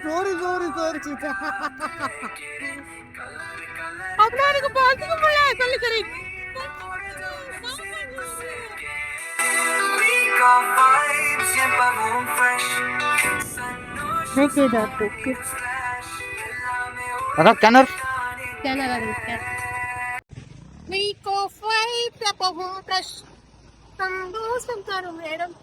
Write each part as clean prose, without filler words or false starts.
சோரி சீதா. அப்பா எனக்கு பாத்துக்க முடியல சொல்லிக்கிறேன். அதான் கிணறு சந்தோஷம் தரும் இடம்.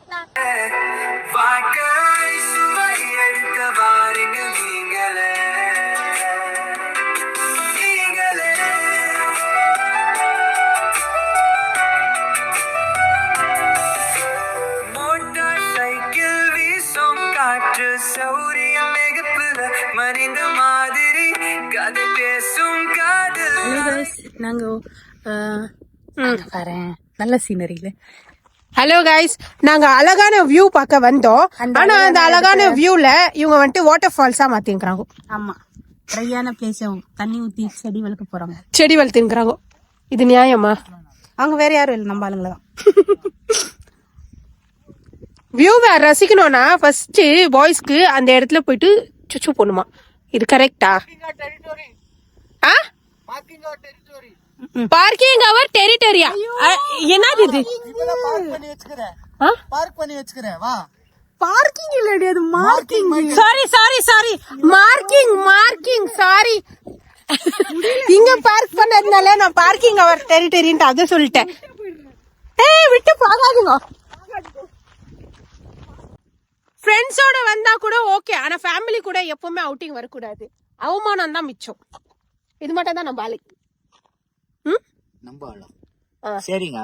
நல்ல சீனரியில. ஹலோ கைஸ், நாங்க அழகான வியூ பார்க்க வந்தோம். ஆனா அந்த அழகான வியூல இவங்க வந்துட்டு வாட்டர் ஃபால்ஸா மாத்திக்கிறாங்க. ஆமா, ட்ரையான பிளேஸ் தண்ணி ஊத்தி செடி வளர்க்க போறாங்க. செடி வளர்த்துக்கிறாங்க. இது நியாயமா? அவங்க வேற யாரும் இல்லை, நம்ம ஆளுங்கள தான். வியூவை ரசிக்கணும்னா ஃபர்ஸ்ட் பாய்ஸ்க்கு அந்த இடத்துல போயிட்டு சுச்சு போடணுமா? இது கரெக்டா? பார்க்கிங் அவர் டெரிட்டரியா? என்னது இது? பார்க் பண்ணி வச்சுக்கிறேன். வா, பார்க்கிங் இல்லடி, அது marking. Sorry sorry sorry, marking marking sorry. இங்க பார்க் பண்ணதுனால நான் பார்க்கிங் அவர் டெரிட்டரின்ட்டு அதை சொல்லிட்டேன். ஏய் விட்டு போகாதீங்க. ஃப்ரெண்ட்ஸோட வந்தா கூட ஓகே, ஆனா ஃபேமிலி கூட எப்பவுமே அவுட்டிங் வரக்கூடாது. அவமானம் தான் மிச்சம். இது மட்டும் தான் நம்ம ஆளுக்கு. நம்ம ஆளா? சரிங்க.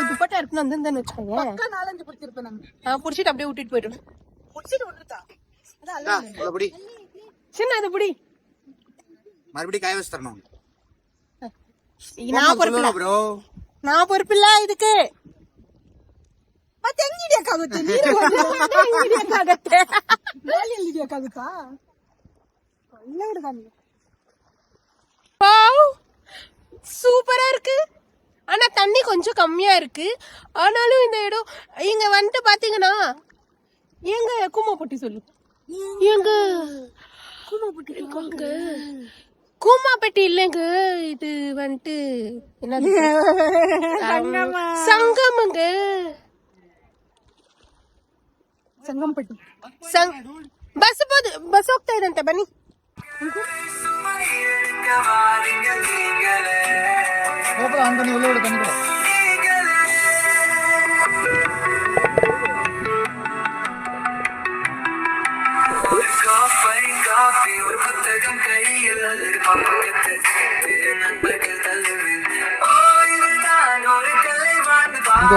துப்பட்டா இருக்குன்னு வந்து வச்சுக்கோங்க. 4-5 பிடிச்சிருப்பேன் நான். புடிச்சிட்டு அப்படியே விட்டுட்டு போயிடும். புடிச்சிட்டு விட்டுட்டா சின்ன அது புடி. மறுபடியும் காய வச்சு தரணும். நான் பொறுப்பில்ல ப்ரோ, நான் பொறுப்பில்ல இதுக்கு. சூப்பரா இருக்கு. ஆனா தண்ணி கொஞ்சம் கம்மியா இருக்கு. ஆனாலும் இந்த இடம் இங்க வந்துட்டு பாத்தீங்கன்னா எங்க கூமாப்பட்டி சொல்லு, எங்க கூமாப்பட்டி இல்லைங்க, இது வந்துட்டு என்னது சங்கமங்க, ಸಂಗಂಪಟ್ಟಿ. ಬಸ್ ಬಸ್ ಹೋಗ್ತಾ ಇದಂತೆ, ಬನ್ನಿ.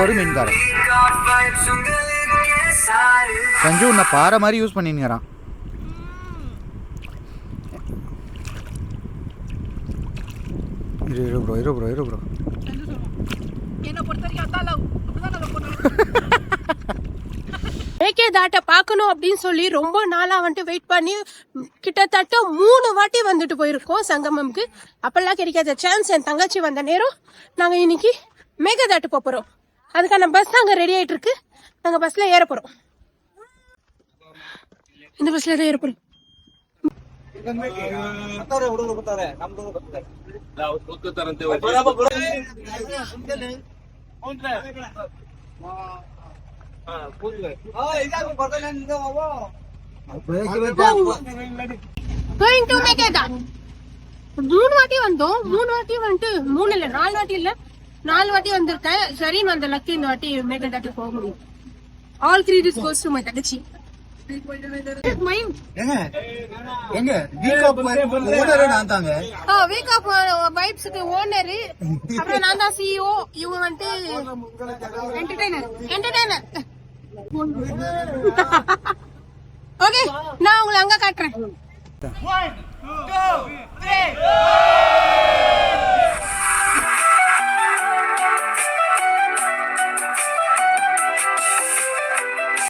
ஒரு மீன்காரன் சஞ்சு உன்னை பாறை மாதிரி யூஸ் பண்ணிங்கிறான். இரு ப்ரோ மேகதாட்டை பார்க்கணும் அப்படின்னு சொல்லி ரொம்ப நாளா வந்துட்டு வெயிட் பண்ணி கிட்டத்தட்ட 3 வாட்டி வந்துட்டு போயிருக்கோம் சங்கமம்க்கு. அப்பெல்லாம் கிடைக்காத சான்ஸ் என் தங்கச்சி வந்த நேரம் நாங்க இன்னைக்கு மேகதாட்டு போறோம். அதுக்கான பஸ் நாங்க ரெடி ஆயிட்டு இருக்கு. நாங்க பஸ்ல ஏற போறோம். இந்த பஸ்ல தான் ஏற போறோம். Going to Megadad. 3 வாட்டி வந்தோம். 3 வாட்டி வந்துட்டு 3 இல்ல 4 வாட்டி இல்ல 4 வாட்டி வந்திருக்கேன். சரி, நான் அந்த லக்கி இந்த வாட்டி மேகதாட்டு போக முடியும். All 3 this goes to my தங்கச்சி. வீக் ஆஃப் வைப்ஸ்க்கு ஓனர், அப்புறம் நான் தான் சிஇஓ. இவங்க வந்துட்டு என்டர்டெய்னர். ஓகே, நான் உங்களை அங்க காட்டுறேன். 1, 2